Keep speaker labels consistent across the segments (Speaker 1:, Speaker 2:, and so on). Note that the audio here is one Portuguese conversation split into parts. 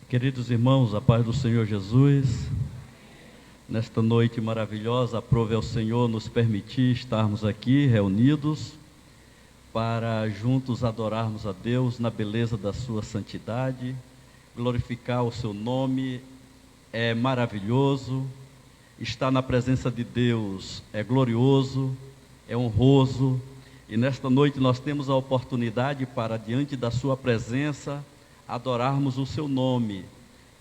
Speaker 1: Queridos irmãos, a paz do Senhor Jesus, nesta noite maravilhosa, aprove ao Senhor nos permitir estarmos aqui reunidos para juntos adorarmos a Deus na beleza da sua santidade, glorificar o seu nome. É maravilhoso, estar na presença de Deus é glorioso, é honroso, e nesta noite nós temos a oportunidade para, diante da sua presença, adorarmos o seu nome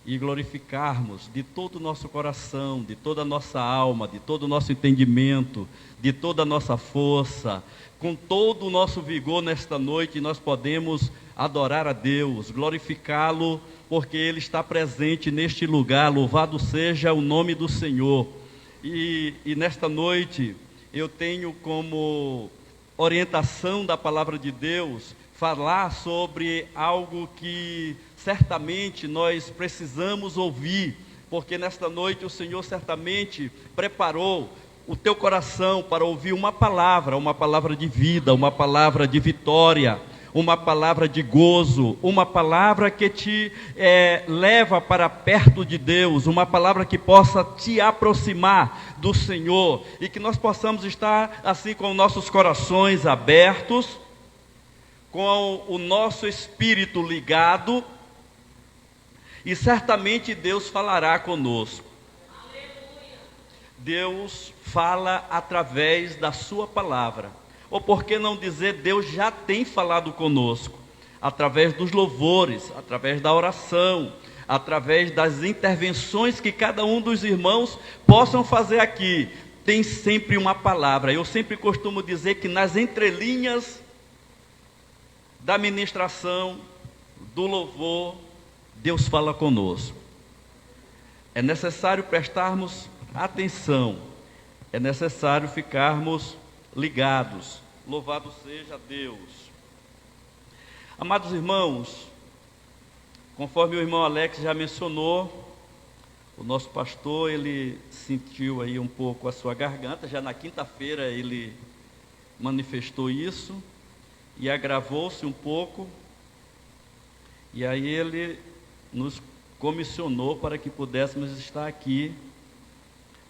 Speaker 1: e glorificarmos de todo o nosso coração, de toda a nossa alma, de todo o nosso entendimento, de toda a nossa força, com todo o nosso vigor. Nesta noite nós podemos adorar a Deus, glorificá-lo, porque Ele está presente neste lugar. Louvado seja o nome do Senhor. E nesta noite eu tenho como orientação da palavra de Deus falar sobre algo que certamente nós precisamos ouvir, porque nesta noite o Senhor certamente preparou o teu coração para ouvir uma palavra de vida, uma palavra de vitória, uma palavra de gozo, uma palavra que te leva para perto de Deus, uma palavra que possa te aproximar do Senhor, e que nós possamos estar assim com nossos corações abertos, com o nosso espírito ligado, e certamente Deus falará conosco. Deus fala através da sua palavra, ou por que não dizer, Deus já tem falado conosco, através dos louvores, através da oração, através das intervenções que cada um dos irmãos possam fazer aqui. Tem sempre uma palavra. Eu sempre costumo dizer que nas entrelinhas da ministração, do louvor, Deus fala conosco. É necessário prestarmos atenção, é necessário ficarmos ligados. Louvado seja Deus. Amados irmãos, conforme o irmão Alex já mencionou, o nosso pastor, ele sentiu aí um pouco a sua garganta. Já na quinta-feira ele manifestou isso e agravou-se um pouco, e aí ele nos comissionou para que pudéssemos estar aqui,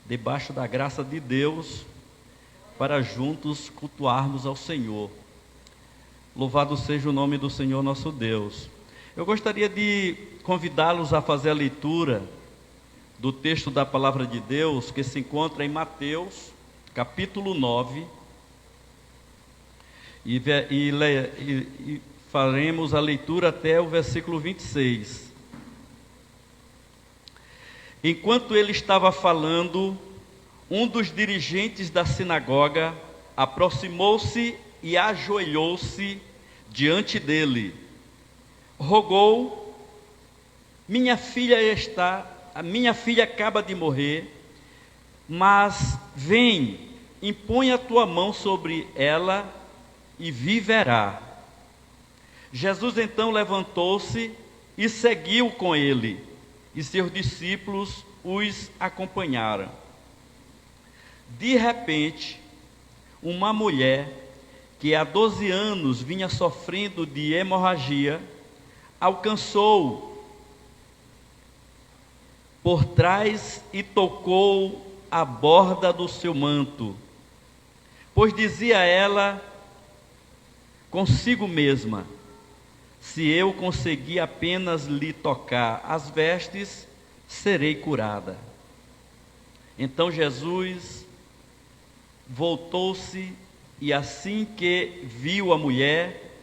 Speaker 1: debaixo da graça de Deus, para juntos cultuarmos ao Senhor. Louvado seja o nome do Senhor nosso Deus. Eu gostaria de convidá-los a fazer a leitura do texto da palavra de Deus, que se encontra em Mateus, capítulo 9, e faremos a leitura até o versículo 26. Enquanto ele estava falando, um dos dirigentes da sinagoga aproximou-se e ajoelhou-se diante dele. Rogou: minha filha acaba de morrer, mas vem, impõe a tua mão sobre ela e viverá. Jesus então levantou-se e seguiu com ele, e seus discípulos os acompanharam. De repente, uma mulher que há 12 anos vinha sofrendo de hemorragia, alcançou por trás e tocou a borda do seu manto, pois dizia ela consigo mesma: se eu conseguir apenas lhe tocar as vestes, serei curada. Então Jesus voltou-se e, assim que viu a mulher,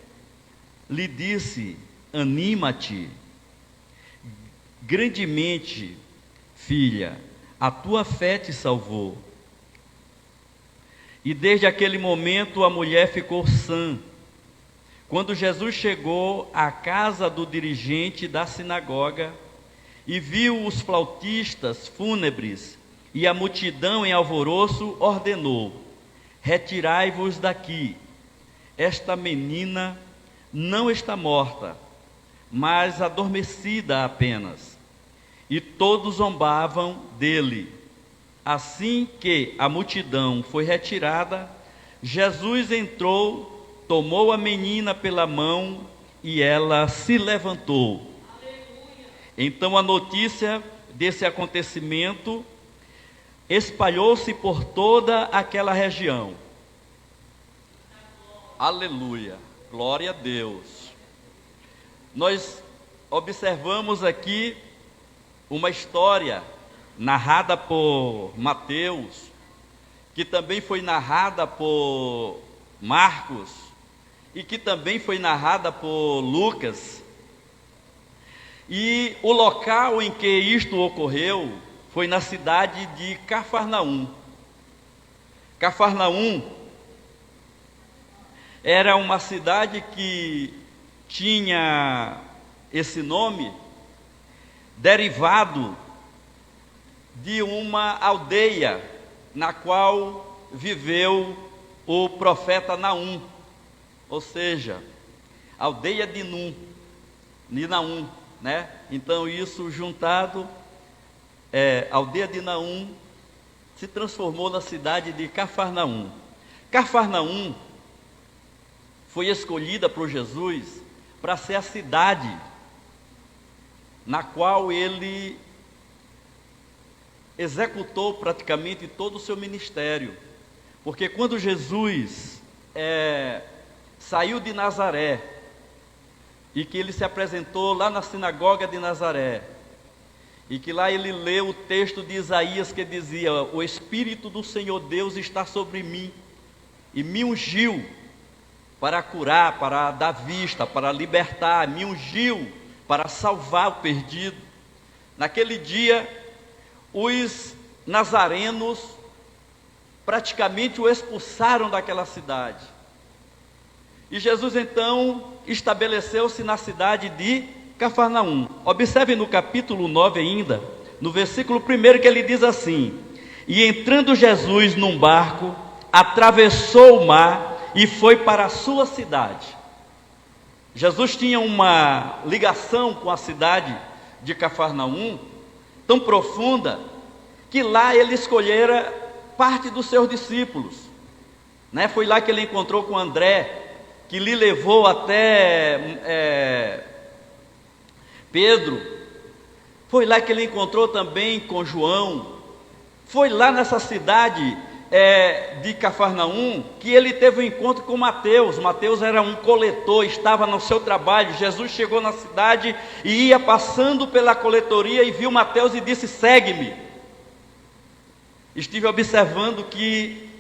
Speaker 1: lhe disse: anima-te, grandemente, filha, a tua fé te salvou. E desde aquele momento a mulher ficou sã. Quando Jesus chegou à casa do dirigente da sinagoga e viu os flautistas fúnebres e a multidão em alvoroço, ordenou: retirai-vos daqui, esta menina não está morta, mas adormecida apenas. E todos zombavam dele. Assim que a multidão foi retirada, Jesus entrou, tomou a menina pela mão e ela se levantou. Então a notícia desse acontecimento espalhou-se por toda aquela região. Aleluia, glória a Deus. Nós observamos aqui uma história narrada por Mateus, que também foi narrada por Marcos e que também foi narrada por Lucas. E o local em que isto ocorreu foi na cidade de Cafarnaum. Cafarnaum era uma cidade que tinha esse nome derivado de uma aldeia na qual viveu o profeta Naum, ou seja, aldeia de Naum, né? Então isso juntado, aldeia de Naum se transformou na cidade de Cafarnaum. Cafarnaum foi escolhida por Jesus para ser a cidade na qual ele executou praticamente todo o seu ministério. Porque quando Jesus saiu de Nazaré, e que ele se apresentou lá na sinagoga de Nazaré, e que lá ele leu o texto de Isaías que dizia: o Espírito do Senhor Deus está sobre mim, e me ungiu para curar, para dar vista, para libertar, me ungiu para salvar o perdido. Naquele dia, os nazarenos praticamente o expulsaram daquela cidade. E Jesus então estabeleceu-se na cidade de Cafarnaum. Observe no capítulo 9 ainda, no versículo 1, que ele diz assim: e entrando Jesus num barco, atravessou o mar e foi para a sua cidade. Jesus tinha uma ligação com a cidade de Cafarnaum tão profunda, que lá ele escolhera parte dos seus discípulos, né? Foi lá que ele encontrou com André, que lhe levou até Pedro. Foi lá que ele encontrou também com João. Foi lá nessa cidade de Cafarnaum que ele teve um encontro com Mateus. Mateus era um coletor, estava no seu trabalho. Jesus chegou na cidade e ia passando pela coletoria e viu Mateus e disse: segue-me. Estive observando que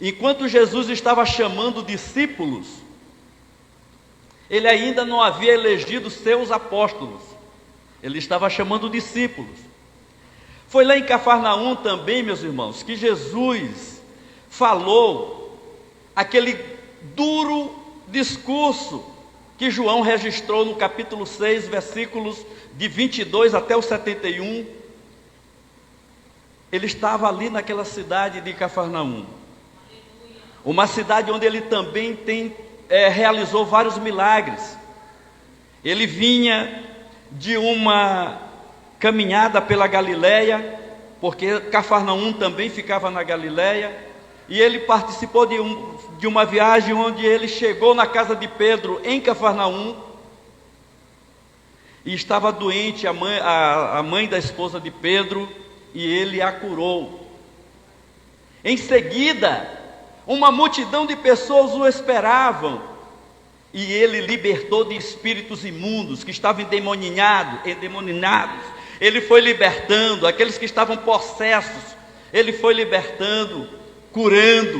Speaker 1: enquanto Jesus estava chamando discípulos, ele ainda não havia elegido seus apóstolos, ele estava chamando discípulos. Foi lá em Cafarnaum também, meus irmãos, que Jesus falou aquele duro discurso que João registrou no capítulo 6, versículos de 22 até o 71. Ele estava ali naquela cidade de Cafarnaum, uma cidade onde ele também realizou vários milagres. Ele vinha de uma caminhada pela Galileia, porque Cafarnaum também ficava na Galileia, e ele participou de uma viagem onde ele chegou na casa de Pedro em Cafarnaum, e estava doente a mãe da esposa de Pedro, e ele a curou. Em seguida, uma multidão de pessoas o esperavam, e ele libertou de espíritos imundos que estavam endemoniados. Ele foi libertando aqueles que estavam possessos, ele foi libertando, curando,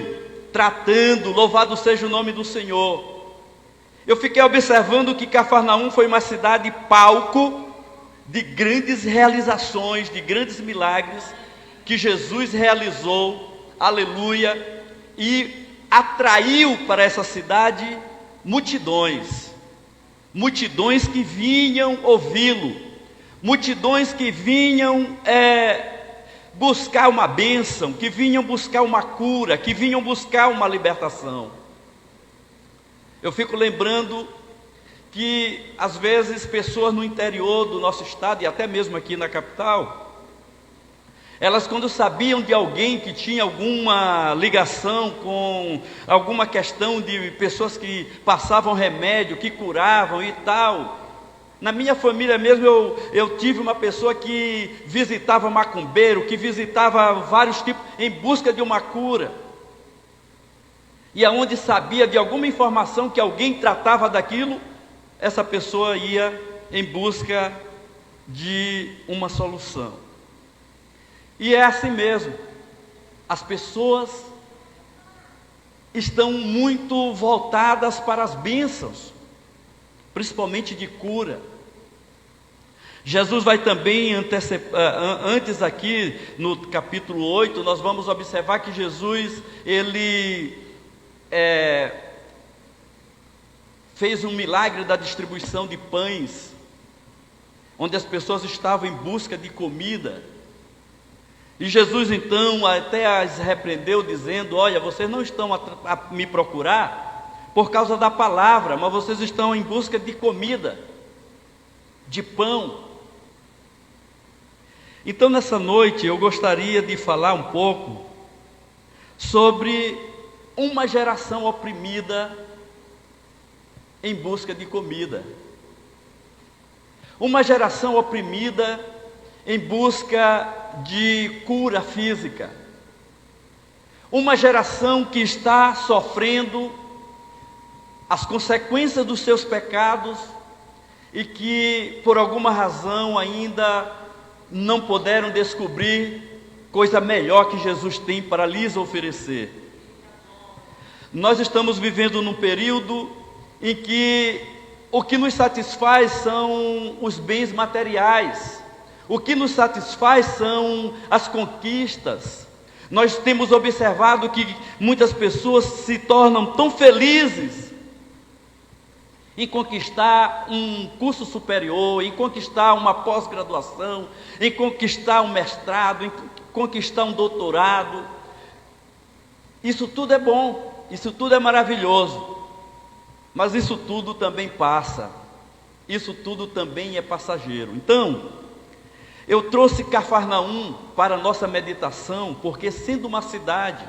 Speaker 1: tratando. Louvado seja o nome do Senhor. Eu fiquei observando que Cafarnaum foi uma cidade palco de grandes realizações, de grandes milagres que Jesus realizou, aleluia, e atraiu para essa cidade multidões que vinham ouvi-lo, multidões que vinham buscar uma bênção, que vinham buscar uma cura, que vinham buscar uma libertação. Eu fico lembrando que às vezes pessoas no interior do nosso estado, e até mesmo aqui na capital, elas, quando sabiam de alguém que tinha alguma ligação com alguma questão de pessoas que passavam remédio, que curavam e tal, Na minha família mesmo, eu tive uma pessoa que visitava macumbeiro, que visitava vários tipos, em busca de uma cura. E aonde sabia de alguma informação que alguém tratava daquilo, essa pessoa ia em busca de uma solução. E é assim mesmo. As pessoas estão muito voltadas para as bênçãos, principalmente de cura. Jesus vai também antes aqui no capítulo 8, nós vamos observar que Jesus, ele fez um milagre da distribuição de pães, onde as pessoas estavam em busca de comida. E Jesus então até as repreendeu, dizendo: olha, vocês não estão a me procurar por causa da palavra, mas vocês estão em busca de comida, de pão. Então nessa noite eu gostaria de falar um pouco sobre uma geração oprimida em busca de comida. Uma geração oprimida em busca de cura física. Uma geração que está sofrendo as consequências dos seus pecados e que por alguma razão ainda não puderam descobrir coisa melhor que Jesus tem para lhes oferecer. Nós estamos vivendo num período em que o que nos satisfaz são os bens materiais, o que nos satisfaz são as conquistas. Nós temos observado que muitas pessoas se tornam tão felizes em conquistar um curso superior, em conquistar uma pós-graduação, em conquistar um mestrado, em conquistar um doutorado. Isso tudo é bom, isso tudo é maravilhoso, mas isso tudo também passa, isso tudo também é passageiro. Então, eu trouxe Cafarnaum para a nossa meditação, porque sendo uma cidade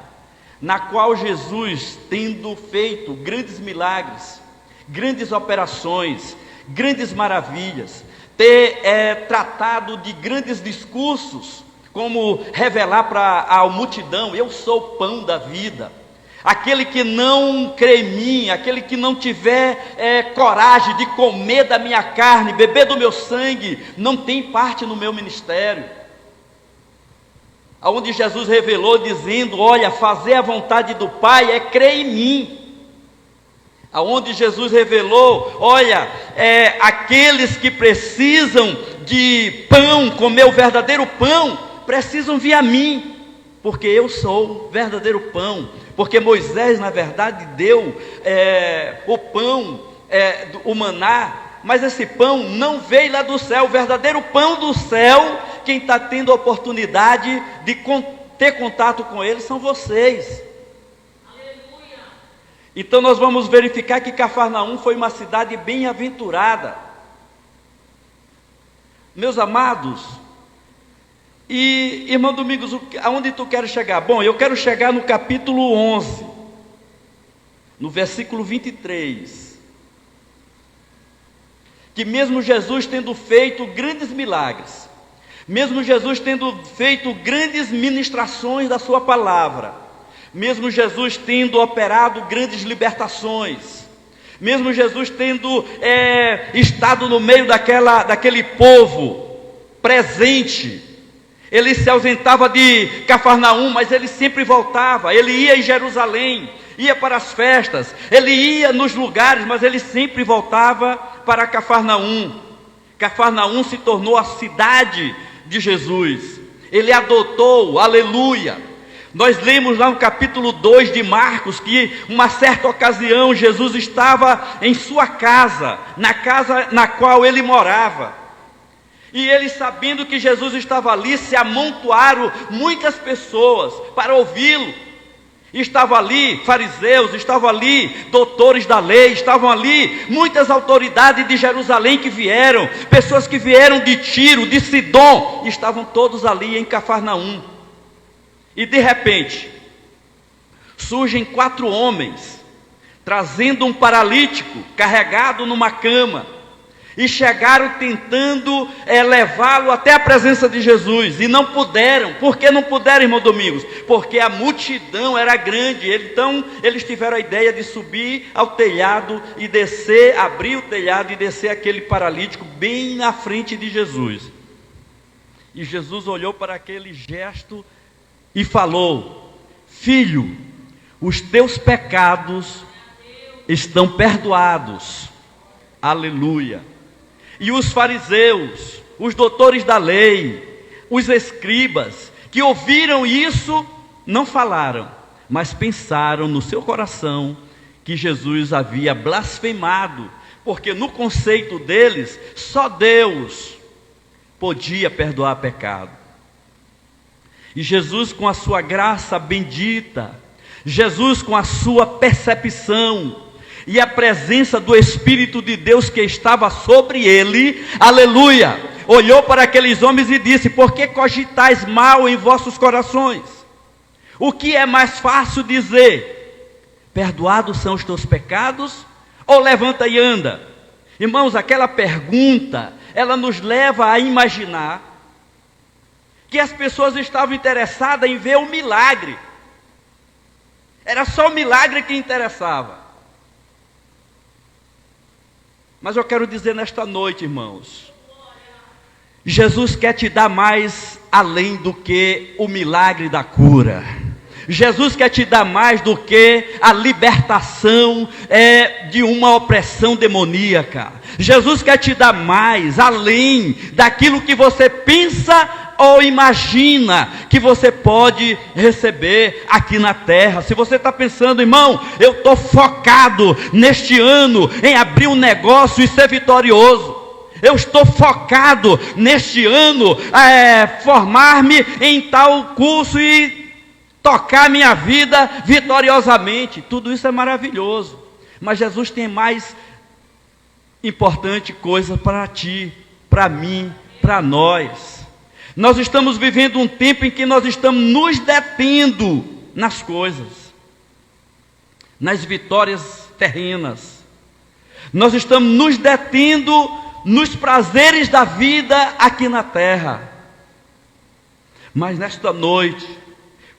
Speaker 1: na qual Jesus, tendo feito grandes milagres, grandes operações, grandes maravilhas, ter tratado de grandes discursos, como revelar para a multidão: eu sou o pão da vida. Aquele que não crê em mim, aquele que não tiver coragem de comer da minha carne, beber do meu sangue, não tem parte no meu ministério. Aonde Jesus revelou dizendo: olha, fazer a vontade do Pai é crer em mim. Aonde Jesus revelou: olha, aqueles que precisam de pão, comer o verdadeiro pão, precisam vir a mim, porque eu sou o verdadeiro pão. Porque Moisés, na verdade, deu o pão, o maná, mas esse pão não veio lá do céu. O verdadeiro pão do céu, quem está tendo a oportunidade de ter contato com ele, são vocês. Então nós vamos verificar que Cafarnaum foi uma cidade bem-aventurada. Meus amados, e irmão Domingos, aonde tu queres chegar? Bom, eu quero chegar no capítulo 11, no versículo 23. Que mesmo Jesus tendo feito grandes milagres, mesmo Jesus tendo feito grandes ministrações da sua palavra, mesmo Jesus tendo operado grandes libertações, mesmo Jesus tendo estado no meio daquele povo presente, ele se ausentava de Cafarnaum, mas ele sempre voltava. Ele ia em Jerusalém, ia para as festas, ele ia nos lugares, mas ele sempre voltava para Cafarnaum. Cafarnaum se tornou a cidade de Jesus. Ele adotou, aleluia. Nós lemos lá no capítulo 2 de Marcos que uma certa ocasião Jesus estava em sua casa, na casa na qual ele morava. E eles, sabendo que Jesus estava ali, se amontoaram muitas pessoas para ouvi-lo. Estavam ali fariseus, estavam ali doutores da lei, estavam ali muitas autoridades de Jerusalém que vieram, pessoas que vieram de Tiro, de Sidom, estavam todos ali em Cafarnaum. E de repente, surgem 4 homens, trazendo um paralítico, carregado numa cama. e chegaram tentando levá-lo até a presença de Jesus, e não puderam. Por que não puderam, irmão Domingos? Porque a multidão era grande. Então eles tiveram a ideia de subir ao telhado e descer, abrir o telhado e descer aquele paralítico bem na frente de Jesus. E Jesus olhou para aquele gesto e falou: filho, os teus pecados estão perdoados. Aleluia. E os fariseus, os doutores da lei, os escribas, que ouviram isso, não falaram, mas pensaram no seu coração que Jesus havia blasfemado, porque no conceito deles, só Deus podia perdoar pecado. E Jesus, com a sua graça bendita, Jesus, com a sua percepção, e a presença do Espírito de Deus que estava sobre ele, aleluia, olhou para aqueles homens e disse: por que cogitais mal em vossos corações? O que é mais fácil dizer? Perdoados são os teus pecados? Ou levanta e anda? Irmãos, aquela pergunta, ela nos leva a imaginar que as pessoas estavam interessadas em ver o milagre. Era só o milagre que interessava. Mas eu quero dizer nesta noite, irmãos, Jesus quer te dar mais além do que o milagre da cura. Jesus quer te dar mais do que a libertação de uma opressão demoníaca. Jesus quer te dar mais além daquilo que você pensa ou imagina que você pode receber aqui na terra. Se você está pensando: irmão, eu estou focado neste ano em abrir um negócio e ser vitorioso. Eu estou focado neste ano formar-me em tal curso e tocar minha vida vitoriosamente. Tudo isso é maravilhoso, mas Jesus tem mais importante coisa para ti, para mim, para nós. Nós estamos vivendo um tempo em que nós estamos nos detendo nas coisas, nas vitórias terrenas. Nós estamos nos detendo nos prazeres da vida aqui na terra. Mas nesta noite,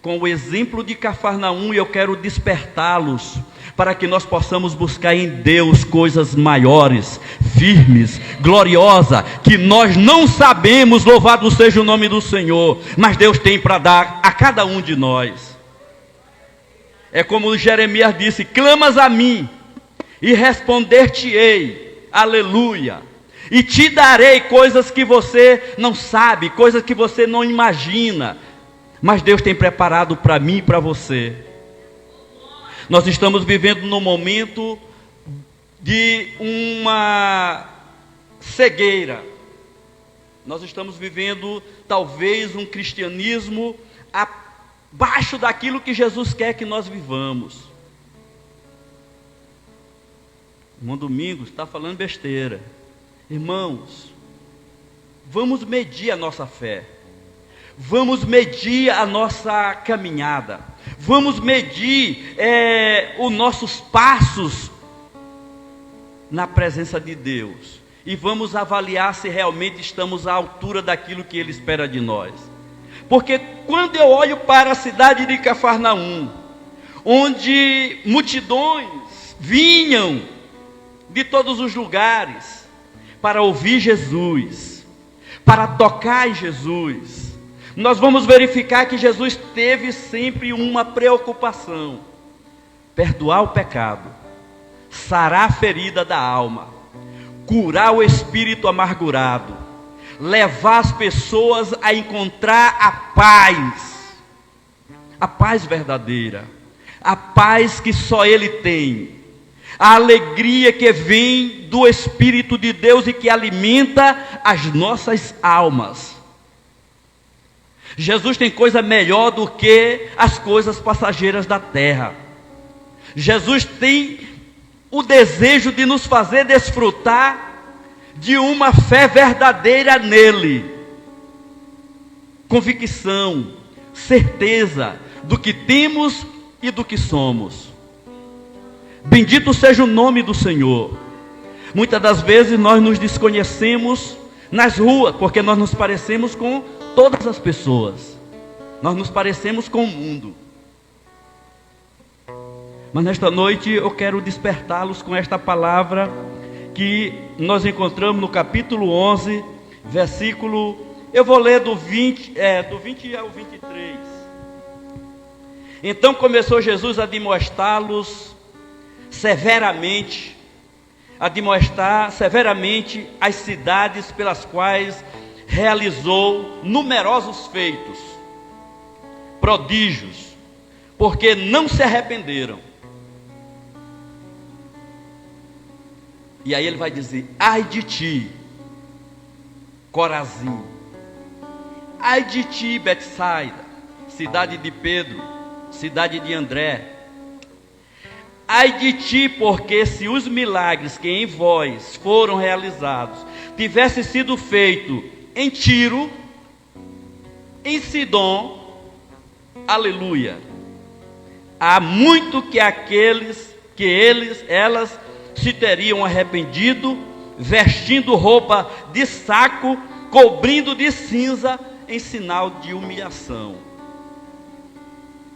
Speaker 1: com o exemplo de Cafarnaum, eu quero despertá-los para que nós possamos buscar em Deus coisas maiores, firmes, gloriosas, que nós não sabemos. Louvado seja o nome do Senhor, mas Deus tem para dar a cada um de nós. É como Jeremias disse: clamas a mim e responder-te-ei, aleluia, e te darei coisas que você não sabe, coisas que você não imagina, mas Deus tem preparado para mim e para você. Nós estamos vivendo num momento de uma cegueira. Nós estamos vivendo talvez um cristianismo abaixo daquilo que Jesus quer que nós vivamos. Irmão Domingos está falando besteira. Irmãos, vamos medir a nossa fé. Vamos medir a nossa caminhada. Vamos medir os nossos passos na presença de Deus. E vamos avaliar se realmente estamos à altura daquilo que Ele espera de nós. Porque quando eu olho para a cidade de Cafarnaum, onde multidões vinham de todos os lugares para ouvir Jesus, para tocar em Jesus, nós vamos verificar que Jesus teve sempre uma preocupação: perdoar o pecado, sarar a ferida da alma, curar o espírito amargurado, levar as pessoas a encontrar a paz verdadeira, a paz que só Ele tem, a alegria que vem do Espírito de Deus e que alimenta as nossas almas. Jesus tem coisa melhor do que as coisas passageiras da terra. Jesus tem o desejo de nos fazer desfrutar de uma fé verdadeira nele. Convicção, certeza do que temos e do que somos. Bendito seja o nome do Senhor. Muitas das vezes nós nos desconhecemos nas ruas, porque nós nos parecemos com todas as pessoas. Nós nos parecemos com o mundo. Mas nesta noite eu quero despertá-los com esta palavra que nós encontramos no capítulo 11, versículo, eu vou ler do 20 ao 23. Então começou Jesus a admoestá-los severamente, as cidades pelas quais realizou numerosos feitos, prodígios, porque não se arrependeram. E aí ele vai dizer: ai de ti, Corazim, ai de ti, Betsaida, cidade de Pedro, cidade de André. Ai de ti, porque se os milagres que em vós foram realizados tivessem sido feitos em Tiro, em Sidom, aleluia, há muito que elas se teriam arrependido, vestindo roupa de saco, cobrindo de cinza, em sinal de humilhação.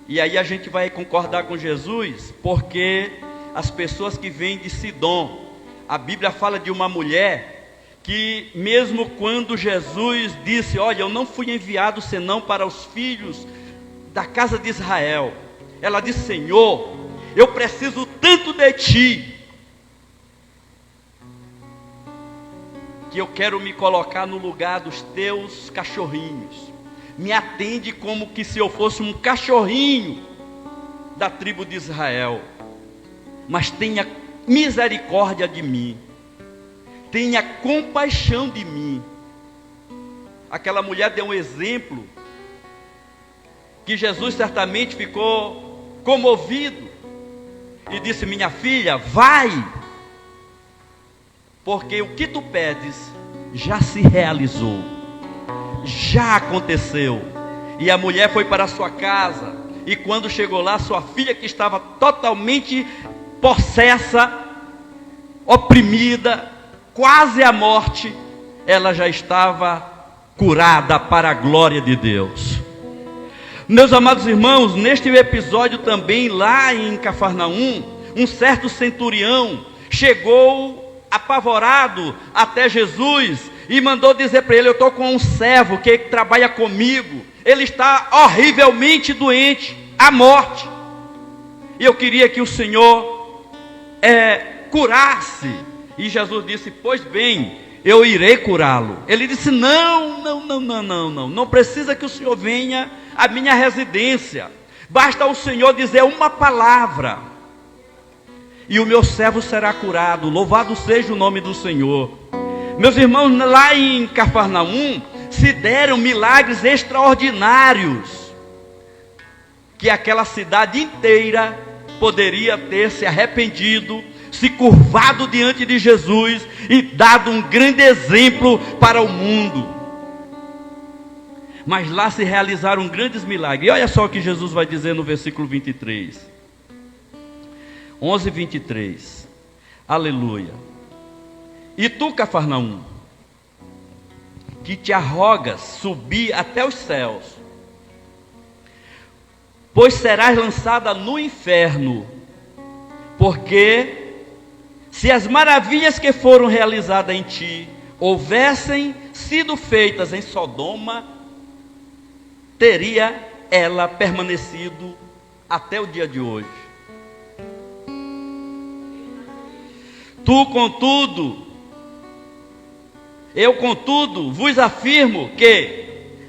Speaker 1: E aí a gente vai concordar com Jesus, porque as pessoas que vêm de Sidom, a Bíblia fala de uma mulher que mesmo quando Jesus disse: olha, eu não fui enviado senão para os filhos da casa de Israel, ela disse: Senhor, eu preciso tanto de ti, que eu quero me colocar no lugar dos teus cachorrinhos. Me atende como que se eu fosse um cachorrinho da tribo de Israel. Mas tenha misericórdia de mim. Tenha compaixão de mim. Aquela mulher deu um exemplo que Jesus certamente ficou comovido e disse: minha filha, vai, porque o que tu pedes já se realizou, já aconteceu. E a mulher foi para a sua casa, e quando chegou lá, sua filha, que estava totalmente possessa, oprimida, quase à morte, ela já estava curada para a glória de Deus. Meus amados irmãos, neste episódio também, lá em Cafarnaum, um certo centurião chegou apavorado até Jesus e mandou dizer para ele: eu estou com um servo que trabalha comigo, ele está horrivelmente doente, à morte, e eu queria que o Senhor curasse. E Jesus disse: pois bem, eu irei curá-lo. Ele disse: não precisa que o Senhor venha à minha residência, basta o Senhor dizer uma palavra, e o meu servo será curado. Louvado seja o nome do Senhor. Meus irmãos, lá em Cafarnaum se deram milagres extraordinários, que aquela cidade inteira poderia ter se arrependido, se curvado diante de Jesus e dado um grande exemplo para o mundo. Mas lá se realizaram grandes milagres. E olha só o que Jesus vai dizer no versículo 23. 11:23. Aleluia. E tu, Cafarnaum, que te arrogas subir até os céus, pois serás lançada no inferno, porque se as maravilhas que foram realizadas em ti houvessem sido feitas em Sodoma, teria ela permanecido até o dia de hoje. Eu contudo vos afirmo que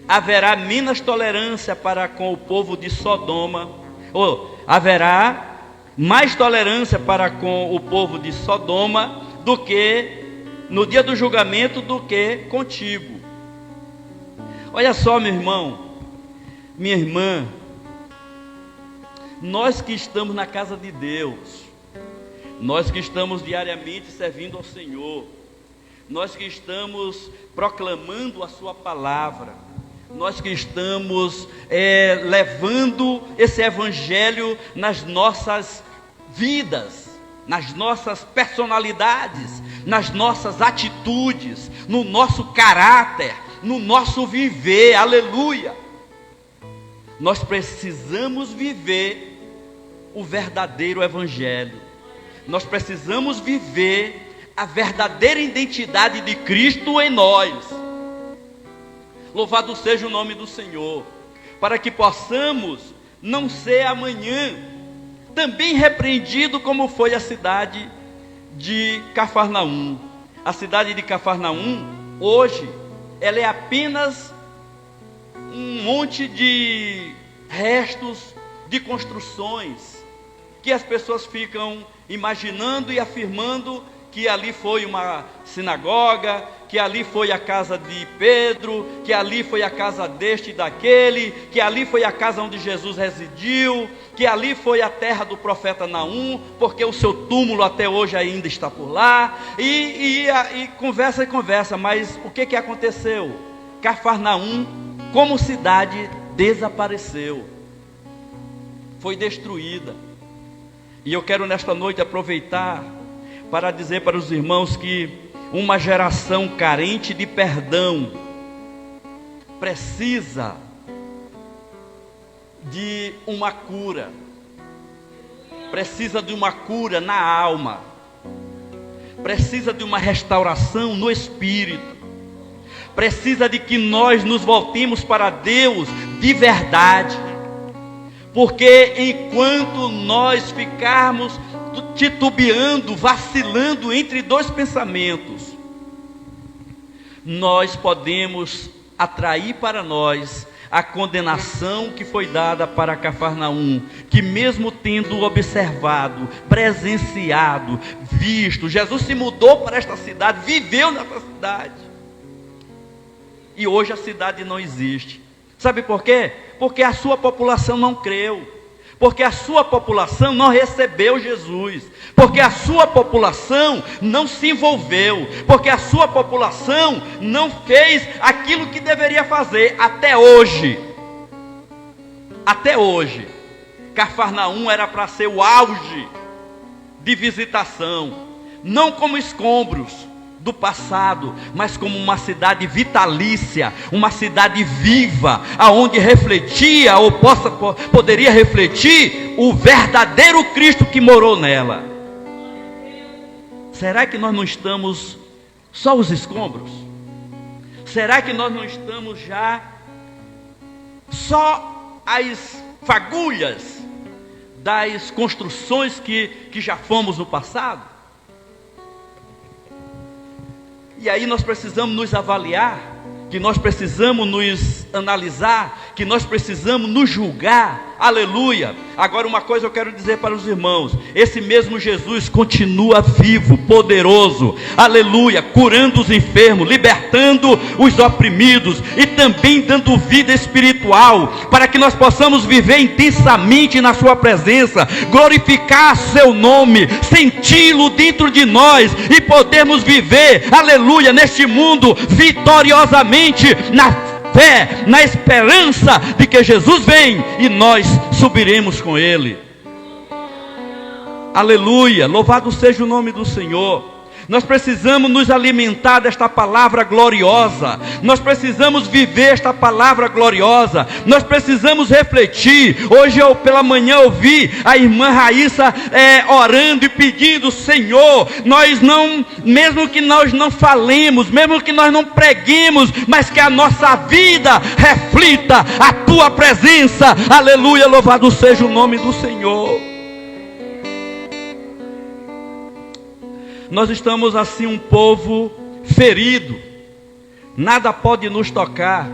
Speaker 1: haverá menos tolerância para com o povo de Sodoma, ou haverá mais tolerância para com o povo de Sodoma do que no dia do julgamento, do que contigo. Olha só, meu irmão, minha irmã, nós que estamos na casa de Deus, nós que estamos diariamente servindo ao Senhor, nós que estamos proclamando a sua palavra, nós que estamos levando esse evangelho nas nossas vidas, nas nossas personalidades, nas nossas atitudes, no nosso caráter, no nosso viver, aleluia. Nós precisamos viver o verdadeiro evangelho. Nós precisamos viver a verdadeira identidade de Cristo em nós. Louvado seja o nome do Senhor, para que possamos não ser amanhã também repreendido como foi a cidade de Cafarnaum. A cidade de Cafarnaum, hoje, ela é apenas um monte de restos de construções, que as pessoas ficam imaginando e afirmando que ali foi uma sinagoga, que ali foi a casa de Pedro, que ali foi a casa deste e daquele, que ali foi a casa onde Jesus residiu, que ali foi a terra do profeta Naum, porque o seu túmulo até hoje ainda está por lá, e conversa, mas o que aconteceu? Cafarnaum, como cidade, desapareceu, foi destruída. E eu quero nesta noite aproveitar para dizer para os irmãos que uma geração carente de perdão precisa de uma cura, precisa de uma cura na alma, precisa de uma restauração no espírito, precisa de que nós nos voltemos para Deus de verdade, porque enquanto nós ficarmos titubeando, vacilando entre dois pensamentos, nós podemos atrair para nós a condenação que foi dada para Cafarnaum, que mesmo tendo observado, presenciado, visto, Jesus se mudou para esta cidade, viveu nessa cidade, e hoje a cidade não existe. Sabe por quê? Porque a sua população não creu, porque a sua população não recebeu Jesus, porque a sua população não se envolveu, porque a sua população não fez aquilo que deveria fazer. Até hoje, Cafarnaum era para ser o auge de visitação, não como escombros do passado, mas como uma cidade vitalícia, uma cidade viva, aonde refletia ou poderia refletir o verdadeiro Cristo que morou nela. Será que nós não estamos só os escombros? Será que nós não estamos já só as fagulhas das construções que já fomos no passado? E aí nós precisamos nos avaliar, que nós precisamos nos analisar, que nós precisamos nos julgar, aleluia. Agora uma coisa eu quero dizer para os irmãos, esse mesmo Jesus continua vivo, poderoso, aleluia, curando os enfermos, libertando os oprimidos e também dando vida espiritual, para que nós possamos viver intensamente na sua presença, glorificar seu nome, senti-lo dentro de nós e podermos viver, aleluia, neste mundo vitoriosamente, na fé, na esperança de que Jesus vem e nós subiremos com Ele. Aleluia, louvado seja o nome do Senhor. Nós precisamos nos alimentar desta palavra gloriosa, nós precisamos viver esta palavra gloriosa, nós precisamos refletir. Hoje pela manhã ouvi a irmã Raíssa orando e pedindo: Senhor, nós não, mesmo que nós não falemos, mesmo que nós não preguemos, mas que a nossa vida reflita a Tua presença. Aleluia, louvado seja o nome do Senhor. Nós estamos assim um povo ferido, nada pode nos tocar.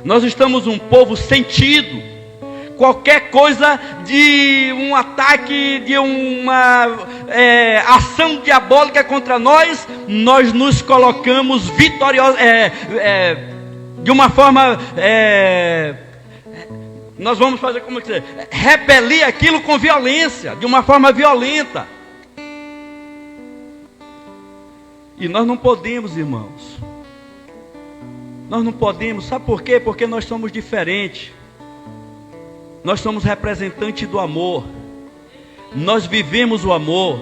Speaker 1: Nós estamos um povo sentido. Qualquer coisa de um ataque, de uma ação diabólica contra nós, nós nos colocamos vitoriosos, de uma forma, nós vamos fazer, como dizer, repelir aquilo com violência, de uma forma violenta. E nós não podemos, irmãos, nós não podemos, sabe por quê? Porque nós somos diferentes, nós somos representantes do amor, nós vivemos o amor,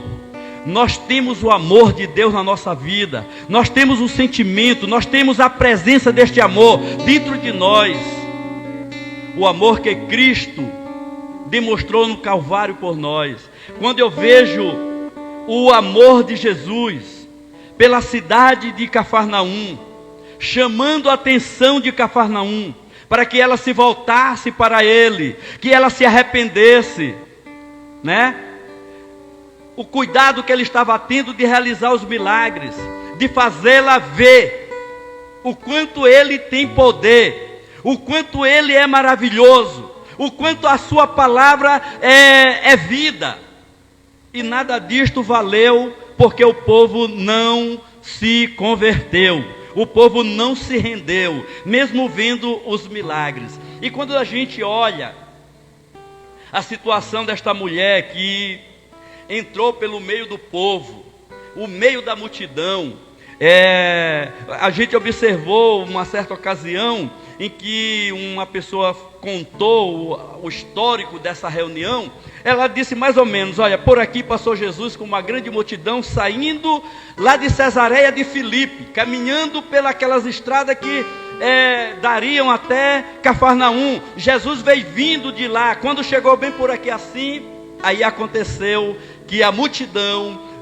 Speaker 1: nós temos o amor de Deus na nossa vida, nós temos o sentimento, nós temos a presença deste amor dentro de nós, o amor que Cristo demonstrou no Calvário por nós. Quando eu vejo o amor de Jesus pela cidade de Cafarnaum, chamando a atenção de Cafarnaum, para que ela se voltasse para Ele, que ela se arrependesse, né? O cuidado que Ele estava tendo de realizar os milagres, de fazê-la ver o quanto Ele tem poder, o quanto Ele é maravilhoso, o quanto a sua palavra é vida. E nada disto valeu, porque o povo não se converteu, o povo não se rendeu, mesmo vendo os milagres. E quando a gente olha a situação desta mulher que entrou pelo meio do povo, o meio da multidão, a gente observou uma certa ocasião em que uma pessoa contou o histórico dessa reunião. Ela disse mais ou menos: olha, por aqui passou Jesus com uma grande multidão, saindo lá de Cesareia de Filipe, caminhando pelas estradas que dariam até Cafarnaum. Jesus veio vindo de lá. Quando chegou bem por aqui assim, aí aconteceu que a multidão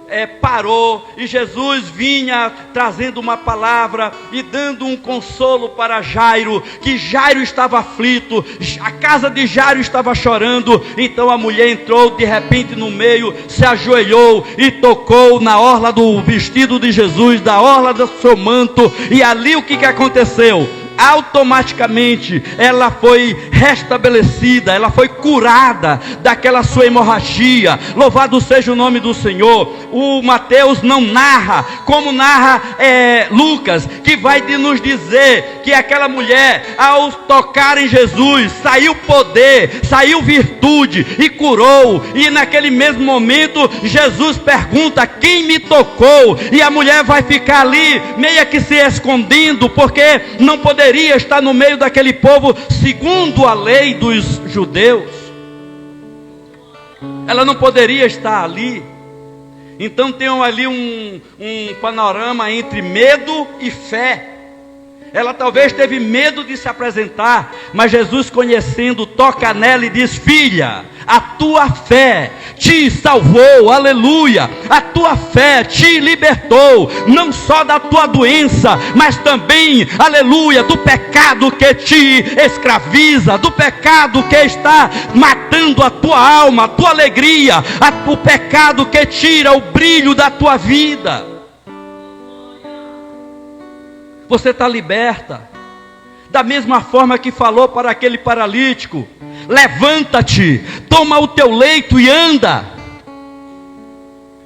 Speaker 1: parou, e Jesus vinha trazendo uma palavra e dando um consolo para Jairo, que Jairo estava aflito, a casa de Jairo estava chorando. Então a mulher entrou de repente no meio, se ajoelhou e tocou na orla do vestido de Jesus, da orla do seu manto, e ali o que aconteceu? Automaticamente ela foi restabelecida, ela foi curada daquela sua hemorragia. Louvado seja o nome do Senhor. O Mateus não narra como narra Lucas, que vai nos dizer que aquela mulher, ao tocar em Jesus, saiu poder, saiu virtude e curou. E naquele mesmo momento Jesus pergunta: quem me tocou? E a mulher vai ficar ali meio que se escondendo, porque não poderia estar no meio daquele povo segundo a lei dos judeus. Ela não poderia estar ali. Então tem ali um panorama entre medo e fé. Ela talvez teve medo de se apresentar, mas Jesus, conhecendo, toca nela e diz: filha, a tua fé te salvou, aleluia. A tua fé te libertou, não só da tua doença, mas também, aleluia, do pecado que te escraviza, do pecado que está matando a tua alma, a tua alegria, o pecado que tira o brilho da tua vida. Você está liberta, da mesma forma que falou para aquele paralítico: levanta-te, toma o teu leito e anda.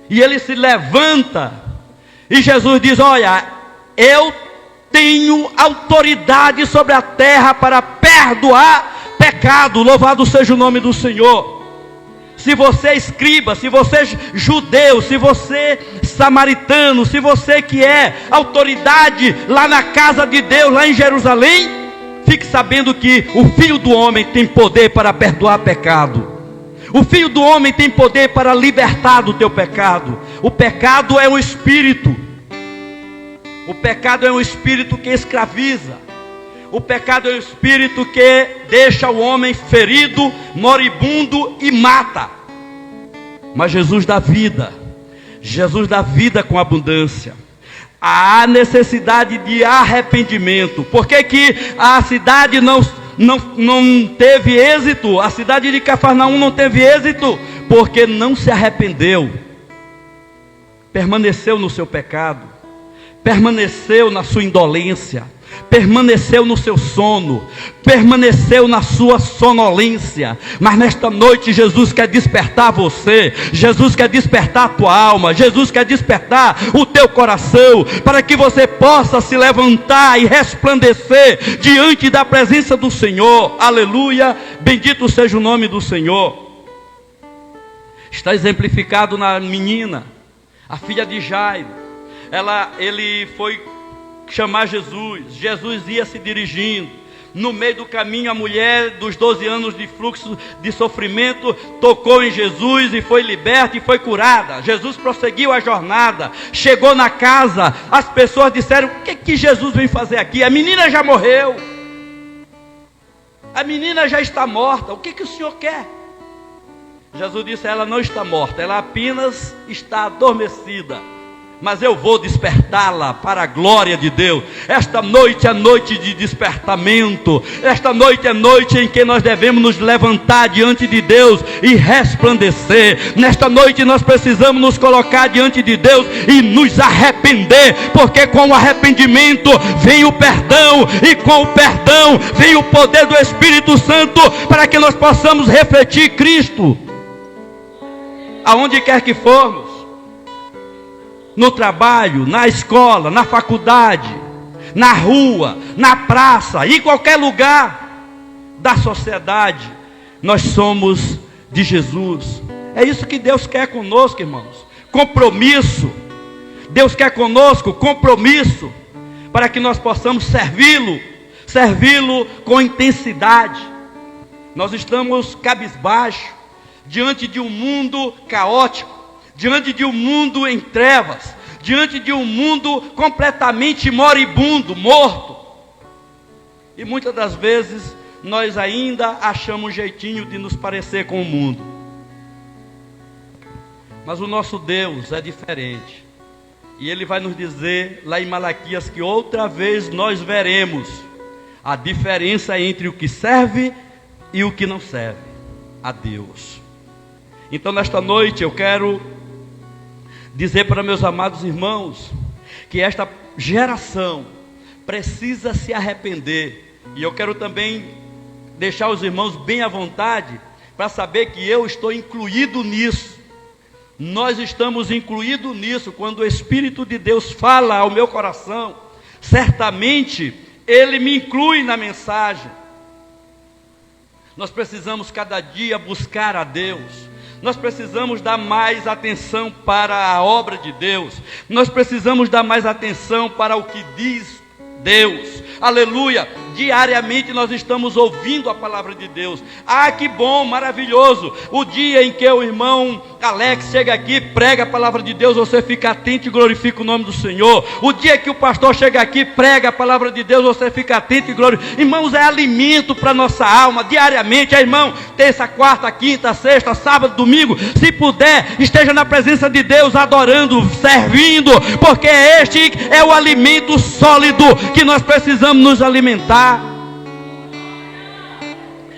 Speaker 1: E ele se levanta, e Jesus diz: olha, eu tenho autoridade sobre a terra para perdoar pecado. Louvado seja o nome do Senhor. Se você é escriba, se você é judeu, se você é samaritano, se você que é autoridade lá na casa de Deus, lá em Jerusalém, fique sabendo que o Filho do Homem tem poder para perdoar pecado. O Filho do Homem tem poder para libertar do teu pecado. O pecado é um espírito. O pecado é um espírito que escraviza. O pecado é um espírito que deixa o homem ferido, moribundo e mata. Mas Jesus dá vida. Jesus dá vida com abundância. Há necessidade de arrependimento. Por que que a cidade não teve êxito? A cidade de Cafarnaum não teve êxito porque não se arrependeu. Permaneceu no seu pecado. Permaneceu na sua indolência. Permaneceu no seu sono, permaneceu na sua sonolência. Mas nesta noite Jesus quer despertar você, Jesus quer despertar a tua alma, Jesus quer despertar o teu coração, para que você possa se levantar e resplandecer diante da presença do Senhor. Aleluia, bendito seja o nome do Senhor. Está exemplificado na menina, a filha de Jairo. Ele foi chamar Jesus. Jesus ia se dirigindo, No meio do caminho, a mulher dos 12 anos de fluxo de sofrimento tocou em Jesus e foi liberta e foi curada. Jesus prosseguiu a jornada, chegou na casa, as pessoas disseram: o que Jesus vem fazer aqui? A menina já morreu, a menina já está morta, o que o Senhor quer? Jesus disse: ela não está morta, ela apenas está adormecida, mas eu vou despertá-la para a glória de Deus. Esta noite é noite de despertamento. Esta noite é noite em que nós devemos nos levantar diante de Deus e resplandecer. Nesta noite nós precisamos nos colocar diante de Deus e nos arrepender, porque com o arrependimento vem o perdão, e com o perdão vem o poder do Espírito Santo, para que nós possamos refletir Cristo aonde quer que formos. No trabalho, na escola, na faculdade, na rua, na praça, em qualquer lugar da sociedade, nós somos de Jesus. É isso que Deus quer conosco, irmãos. Compromisso. Deus quer conosco compromisso, para que nós possamos servi-lo com intensidade. Nós estamos cabisbaixo, diante de um mundo caótico, diante de um mundo em trevas, diante de um mundo completamente moribundo, morto. E muitas das vezes nós ainda achamos um jeitinho de nos parecer com o mundo. Mas o nosso Deus é diferente. E Ele vai nos dizer lá em Malaquias que outra vez nós veremos a diferença entre o que serve e o que não serve a Deus. Então nesta noite eu quero dizer para meus amados irmãos que esta geração precisa se arrepender. E eu quero também deixar os irmãos bem à vontade para saber que eu estou incluído nisso. Nós estamos incluídos nisso. Quando o Espírito de Deus fala ao meu coração, certamente Ele me inclui na mensagem. Nós precisamos cada dia buscar a Deus. Nós precisamos dar mais atenção para a obra de Deus. Nós precisamos dar mais atenção para o que diz Deus. Aleluia! Diariamente nós estamos ouvindo a palavra de Deus. Ah, que bom, maravilhoso! O dia em que o irmão Alex chega aqui, prega a palavra de Deus, você fica atento e glorifica o nome do Senhor. O dia que o pastor chega aqui, prega a palavra de Deus, você fica atento e glorifica. Irmãos, é alimento para a nossa alma, diariamente. Irmão, terça, quarta, quinta, sexta, sábado, domingo, se puder, esteja na presença de Deus, adorando, servindo, porque este é o alimento sólido que nós precisamos nos alimentar.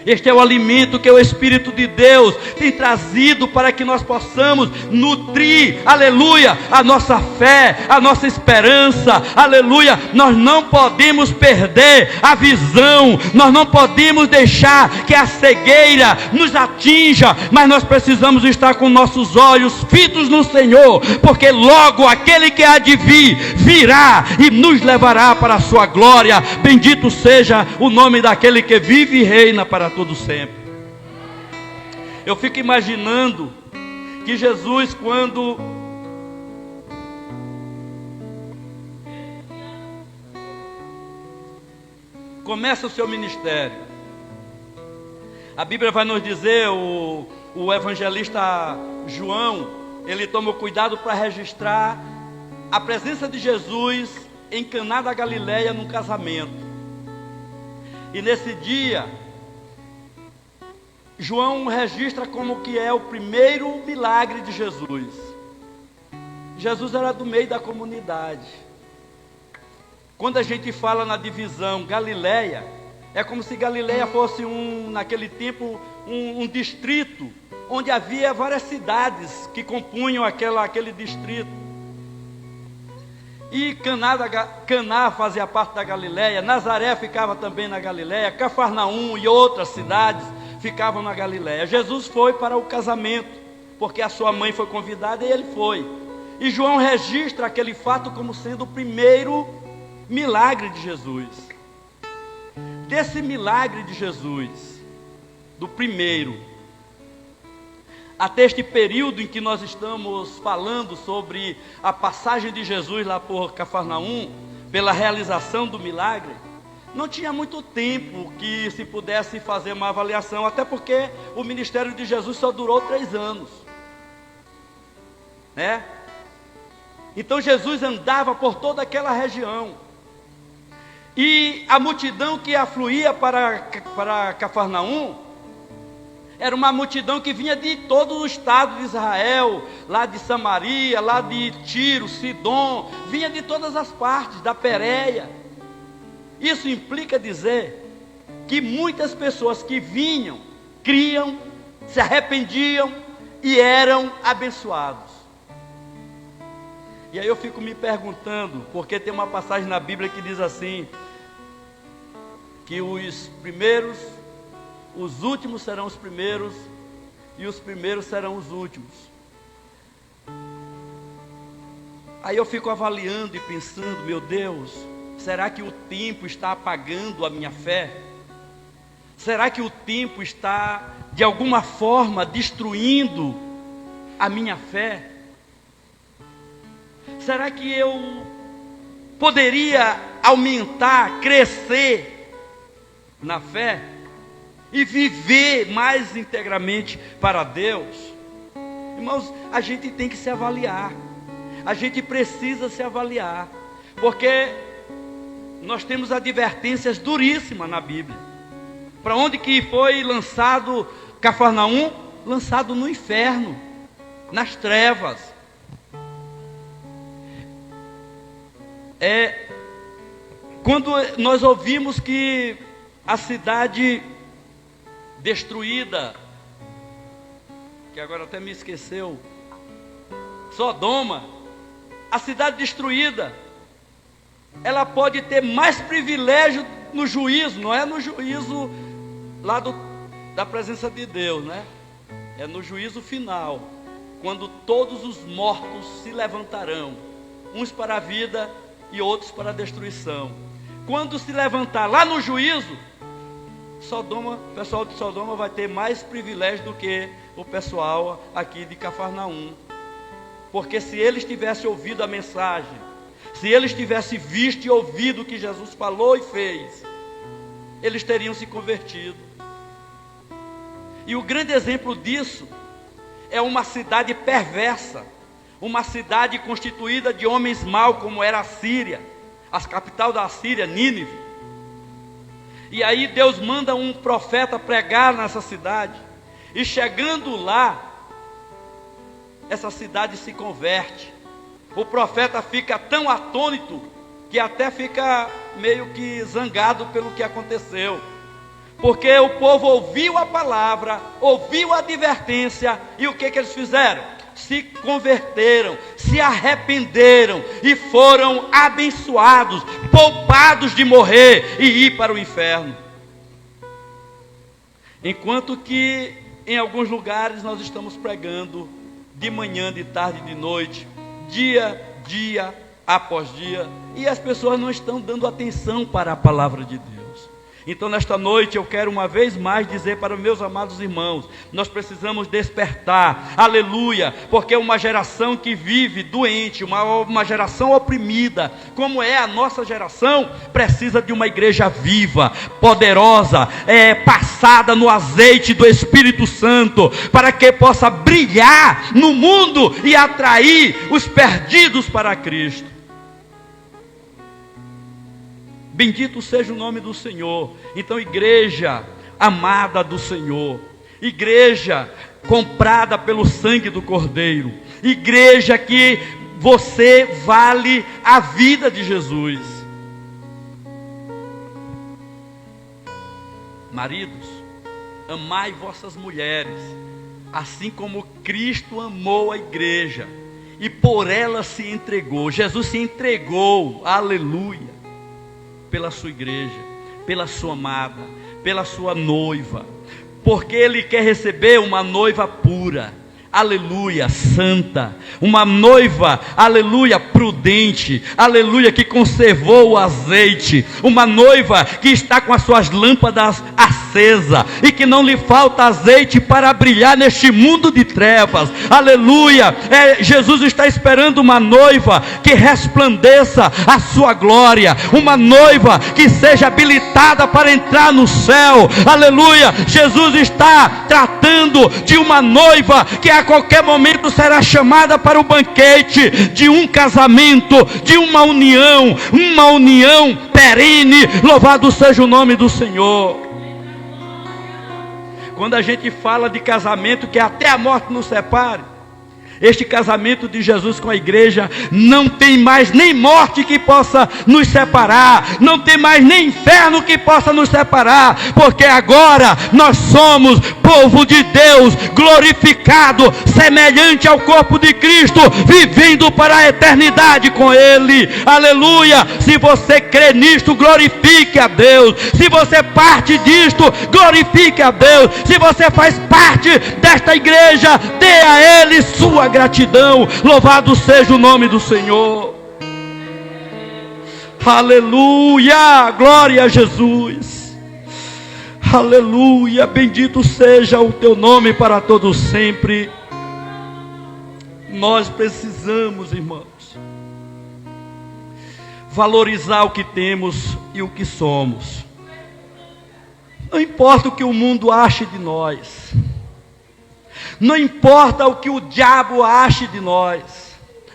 Speaker 1: Este é o alimento que o Espírito de Deus tem trazido para que nós possamos nutrir, aleluia, a nossa fé, a nossa esperança, aleluia. Nós não podemos perder a visão, nós não podemos deixar que a cegueira nos atinja, mas nós precisamos estar com nossos olhos fitos no Senhor, porque logo aquele que há de vir, virá e nos levará para a sua glória. Bendito seja o nome daquele que vive e reina para todo sempre. Eu fico imaginando que Jesus, quando começa o seu ministério, a Bíblia vai nos dizer, o evangelista João, ele tomou cuidado para registrar a presença de Jesus em Caná da Galileia num casamento. E nesse dia João registra como que é o primeiro milagre de Jesus. Jesus era do meio da comunidade. Quando a gente fala na divisão Galileia, é como se Galileia fosse naquele tempo, um distrito, onde havia várias cidades que compunham aquele distrito. E Caná fazia parte da Galileia, Nazaré ficava também na Galileia, Cafarnaum e outras cidades ficavam na Galileia. Jesus foi para o casamento, porque a sua mãe foi convidada e ele foi. E João registra aquele fato como sendo o primeiro milagre de Jesus. Desse milagre de Jesus, do primeiro, até este período em que nós estamos falando sobre a passagem de Jesus lá por Cafarnaum, pela realização do milagre, não tinha muito tempo que se pudesse fazer uma avaliação, até porque o ministério de Jesus só durou 3 anos, né? Então Jesus andava por toda aquela região, e a multidão que afluía para Cafarnaum era uma multidão que vinha de todo o estado de Israel, lá de Samaria, lá de Tiro, Sidom, vinha de todas as partes, da Pérea. Isso implica dizer que muitas pessoas que vinham, criam, se arrependiam e eram abençoados. E aí eu fico me perguntando, porque tem uma passagem na Bíblia que diz assim, que os últimos serão os primeiros, e os primeiros serão os últimos. Aí eu fico avaliando e pensando, meu Deus, será que o tempo está apagando a minha fé? Será que o tempo está, de alguma forma, destruindo a minha fé? Será que eu poderia aumentar, crescer na fé e viver mais integramente para Deus? Irmãos, a gente tem que se avaliar, a gente precisa se avaliar, porque nós temos advertências duríssimas na Bíblia. Para onde que foi lançado Cafarnaum? Lançado no inferno, nas trevas. Quando nós ouvimos que a cidade destruída, que agora até me esqueceu, Sodoma, a cidade destruída, ela pode ter mais privilégio no juízo, não é no juízo lá da presença de Deus, né? É no juízo final, quando todos os mortos se levantarão, uns para a vida e outros para a destruição. Quando se levantar lá no juízo, o pessoal de Sodoma vai ter mais privilégio do que o pessoal aqui de Cafarnaum, porque se eles tivessem ouvido a mensagem, se eles tivessem visto e ouvido o que Jesus falou e fez, eles teriam se convertido. E o grande exemplo disso é uma cidade perversa, uma cidade constituída de homens maus, como era a Síria, a capital da Síria, Nínive. E aí Deus manda um profeta pregar nessa cidade, e chegando lá, essa cidade se converte. O profeta fica tão atônito, que até fica meio que zangado pelo que aconteceu, porque o povo ouviu a palavra, ouviu a advertência, e o que eles fizeram? Se converteram, se arrependeram e foram abençoados, poupados de morrer e ir para o inferno. Enquanto que em alguns lugares nós estamos pregando de manhã, de tarde, de noite, dia após dia, e as pessoas não estão dando atenção para a palavra de Deus. Então nesta noite eu quero uma vez mais dizer para meus amados irmãos, nós precisamos despertar, aleluia, porque uma geração que vive doente, uma geração oprimida, como é a nossa geração, precisa de uma igreja viva, poderosa, passada no azeite do Espírito Santo, para que possa brilhar no mundo e atrair os perdidos para Cristo. Bendito seja o nome do Senhor. Então, igreja amada do Senhor, igreja comprada pelo sangue do Cordeiro, igreja que você vale a vida de Jesus. Maridos, amai vossas mulheres, assim como Cristo amou a igreja e por ela se entregou. Jesus se entregou, aleluia, pela sua igreja, pela sua amada, pela sua noiva, porque Ele quer receber uma noiva pura, aleluia, santa, uma noiva, aleluia, prudente, aleluia, que conservou o azeite, uma noiva que está com as suas lâmpadas acesas, acesa e que não lhe falta azeite para brilhar neste mundo de trevas. Aleluia! Jesus está esperando uma noiva que resplandeça a sua glória, uma noiva que seja habilitada para entrar no céu. Aleluia! Jesus está tratando de uma noiva que a qualquer momento será chamada para o banquete de um casamento, de uma união perene. Louvado seja o nome do Senhor. Quando a gente fala de casamento, que até a morte nos separe, este casamento de Jesus com a igreja, não tem mais nem morte que possa nos separar, não tem mais nem inferno que possa nos separar, porque agora nós somos povo de Deus, glorificado, semelhante ao corpo de Cristo, vivendo para a eternidade com Ele. Aleluia! Se você crê nisto, glorifique a Deus. Se você parte disto, glorifique a Deus. Se você faz parte desta igreja, dê a Ele sua gratidão. Louvado seja o nome do Senhor. Aleluia, glória a Jesus. Aleluia, bendito seja o teu nome para todos sempre. Nós precisamos, irmãos, valorizar o que temos e o que somos. Não importa o que o mundo ache de nós, não importa o que o diabo ache de nós,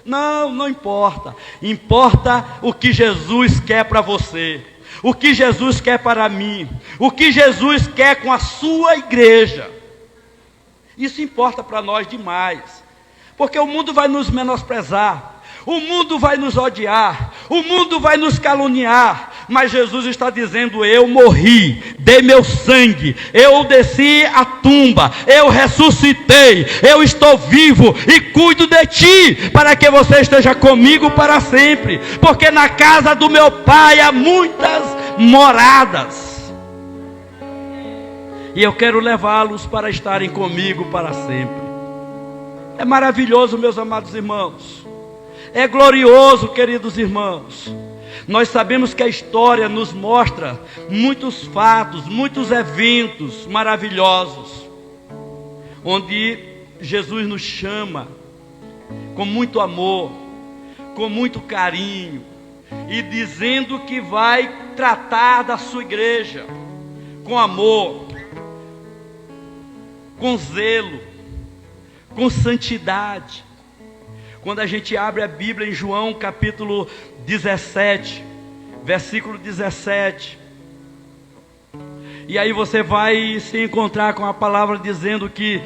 Speaker 1: não importa. Importa o que Jesus quer para você, o que Jesus quer para mim, o que Jesus quer com a sua igreja. Isso importa para nós demais, porque o mundo vai nos menosprezar, o mundo vai nos odiar, o mundo vai nos caluniar, mas Jesus está dizendo: eu morri, dei meu sangue, eu desci a tumba, eu ressuscitei, eu estou vivo e cuido de ti, para que você esteja comigo para sempre, porque na casa do meu Pai há muitas moradas, e eu quero levá-los para estarem comigo para sempre. É maravilhoso, meus amados irmãos, é glorioso, queridos irmãos. Nós sabemos que a história nos mostra muitos fatos, muitos eventos maravilhosos, onde Jesus nos chama com muito amor, com muito carinho, e dizendo que vai tratar da sua igreja com amor, com zelo, com santidade. Quando a gente abre a Bíblia em João capítulo 17, versículo 17, e aí você vai se encontrar com a palavra dizendo que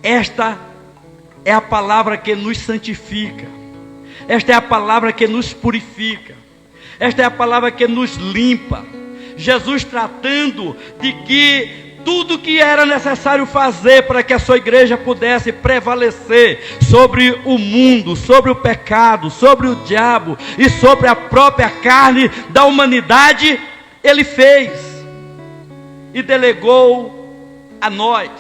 Speaker 1: esta é a palavra que nos santifica, esta é a palavra que nos purifica, esta é a palavra que nos limpa. Jesus tratando de que tudo que era necessário fazer para que a sua igreja pudesse prevalecer sobre o mundo, sobre o pecado, sobre o diabo e sobre a própria carne da humanidade, Ele fez e delegou a nós,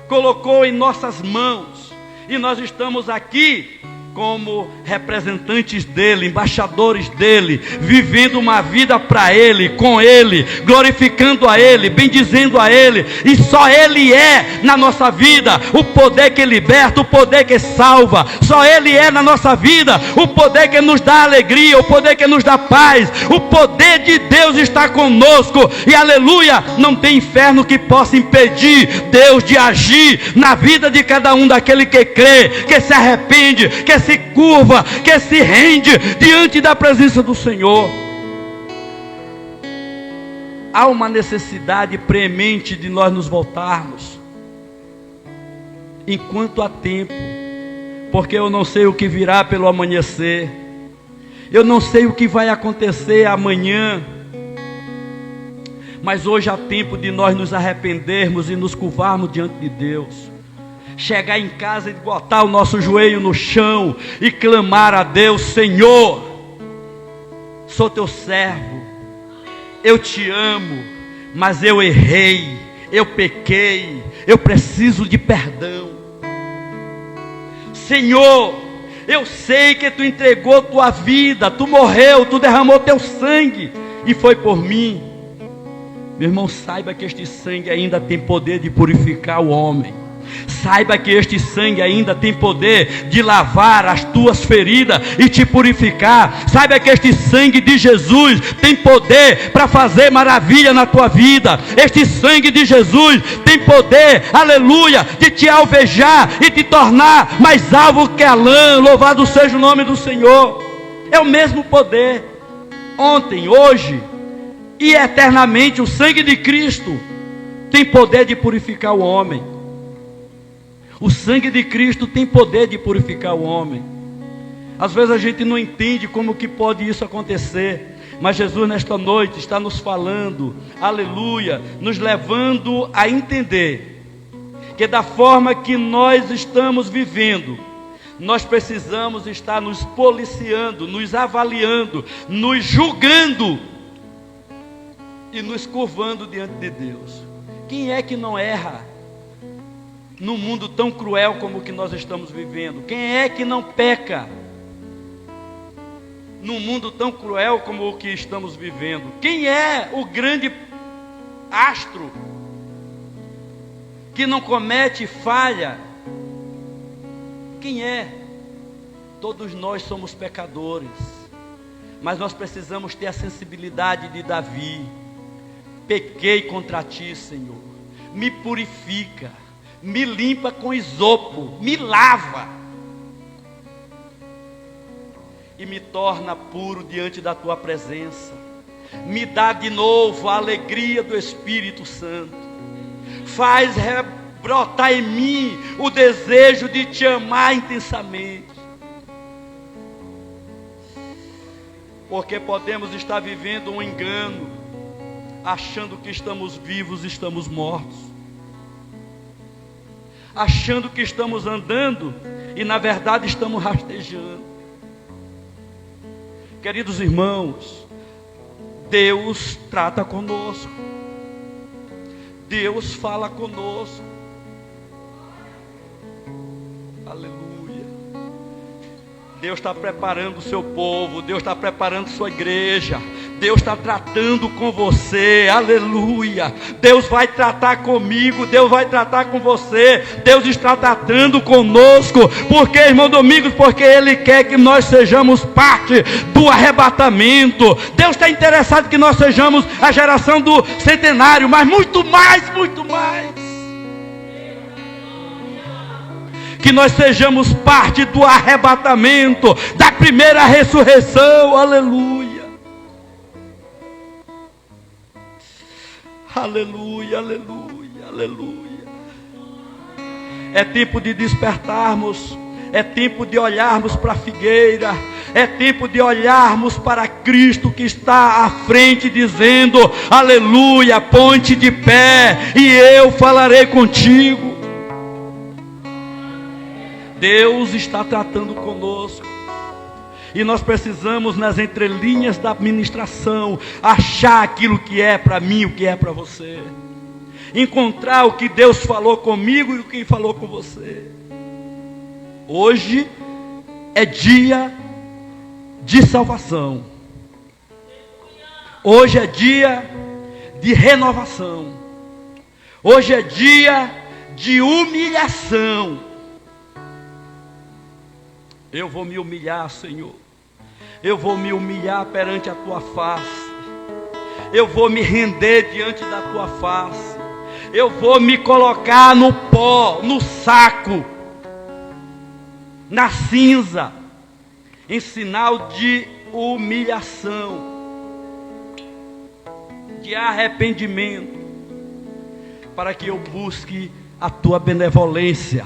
Speaker 1: colocou em nossas mãos, e nós estamos aqui como representantes dele, embaixadores dele, vivendo uma vida para ele, com ele, glorificando a ele, bendizendo a ele, e só ele é na nossa vida o poder que liberta, o poder que salva, só ele é na nossa vida o poder que nos dá alegria, o poder que nos dá paz. O poder de Deus está conosco, e aleluia, não tem inferno que possa impedir Deus de agir na vida de cada um daquele que crê, que se arrepende, que se curva, que se rende diante da presença do Senhor. Há uma necessidade premente de nós nos voltarmos enquanto há tempo, porque eu não sei o que virá pelo amanhecer, eu não sei o que vai acontecer amanhã, mas hoje há tempo de nós nos arrependermos e nos curvarmos diante de Deus, chegar em casa e botar o nosso joelho no chão e clamar a Deus: Senhor, sou teu servo, eu te amo, mas eu errei, eu pequei, eu preciso de perdão. Senhor, eu sei que tu entregou tua vida, tu morreu, tu derramou teu sangue e foi por mim. Meu irmão, saiba que este sangue ainda tem poder de purificar o homem. Saiba que este sangue ainda tem poder de lavar as tuas feridas e te purificar. Saiba que este sangue de Jesus tem poder para fazer maravilha na tua vida. Este sangue de Jesus tem poder, aleluia, de te alvejar e te tornar mais alvo que a lã. Louvado seja o nome do Senhor. É o mesmo poder, ontem, hoje e eternamente. O sangue de Cristo tem poder de purificar o homem. O sangue de Cristo tem poder de purificar o homem. Às vezes a gente não entende como que pode isso acontecer, mas Jesus nesta noite está nos falando, aleluia, nos levando a entender que da forma que nós estamos vivendo, nós precisamos estar nos policiando, nos avaliando, nos julgando e nos curvando diante de Deus. Quem é que não erra num mundo tão cruel como o que nós estamos vivendo? Quem é que não peca num mundo tão cruel como o que estamos vivendo? Quem é o grande astro que não comete falha? Quem é? Todos nós somos pecadores, mas nós precisamos ter a sensibilidade de Davi. Pequei contra ti, Senhor, me purifica, me limpa com isopo, me lava e me torna puro diante da tua presença. Me dá de novo a alegria do Espírito Santo. Faz brotar em mim o desejo de te amar intensamente. Porque podemos estar vivendo um engano, achando que estamos vivos e estamos mortos, achando que estamos andando e na verdade estamos rastejando. Queridos irmãos, Deus trata conosco, Deus fala conosco, aleluia. Deus está preparando o seu povo, Deus está preparando sua igreja, Deus está tratando com você, aleluia. Deus vai tratar comigo, Deus vai tratar com você, Deus está tratando conosco. Por que, irmão Domingos? Porque Ele quer que nós sejamos parte do arrebatamento. Deus está interessado que nós sejamos a geração do centenário, mas muito mais, que nós sejamos parte do arrebatamento, da primeira ressurreição, aleluia. Aleluia, aleluia, aleluia. É tempo de despertarmos, é tempo de olharmos para a figueira, é tempo de olharmos para Cristo que está à frente, dizendo, aleluia, ponte de pé, e eu falarei contigo. Deus está tratando conosco. E nós precisamos, nas entrelinhas da ministração, achar aquilo que é para mim, o que é para você. Encontrar o que Deus falou comigo e o que falou com você. Hoje é dia de salvação. Hoje é dia de renovação. Hoje é dia de humilhação. Eu vou me humilhar, Senhor. Eu vou me humilhar perante a tua face. Eu vou me render diante da tua face. Eu vou me colocar no pó, no saco, na cinza, em sinal de humilhação, de arrependimento, para que eu busque a tua benevolência,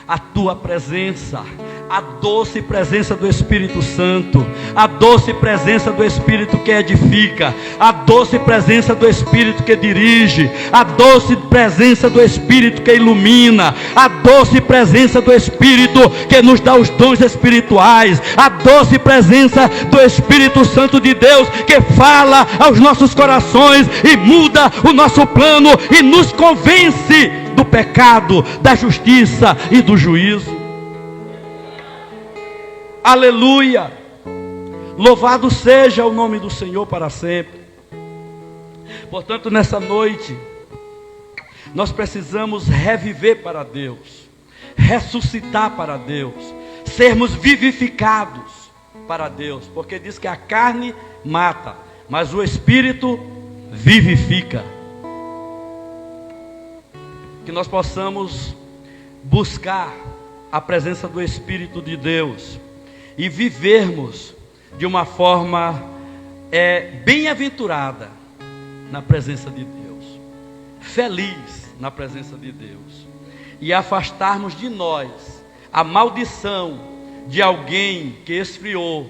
Speaker 1: a tua presença, a doce presença do Espírito Santo, a doce presença do Espírito que edifica, a doce presença do Espírito que dirige, a doce presença do Espírito que ilumina, a doce presença do Espírito que nos dá os dons espirituais, a doce presença do Espírito Santo de Deus que fala aos nossos corações e muda o nosso plano e nos convence do pecado, da justiça e do juízo. Aleluia! Louvado seja o nome do Senhor para sempre. Portanto, nessa noite, nós precisamos reviver para Deus, ressuscitar para Deus, sermos vivificados para Deus, porque diz que a carne mata, mas o Espírito vivifica. Que nós possamos buscar a presença do Espírito de Deus e vivermos de uma forma bem-aventurada na presença de Deus, feliz na presença de Deus, e afastarmos de nós a maldição de alguém que esfriou,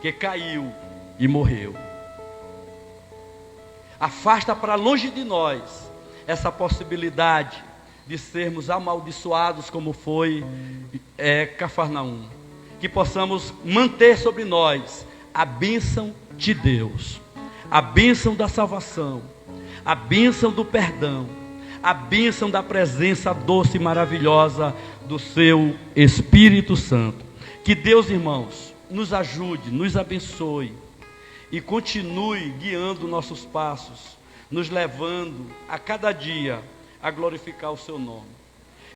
Speaker 1: que caiu e morreu. Afasta para longe de nós essa possibilidade de sermos amaldiçoados como foi Cafarnaum. Que possamos manter sobre nós a bênção de Deus, a bênção da salvação, a bênção do perdão, a bênção da presença doce e maravilhosa do seu Espírito Santo. Que Deus, irmãos, nos ajude, nos abençoe e continue guiando nossos passos, nos levando a cada dia a glorificar o seu nome.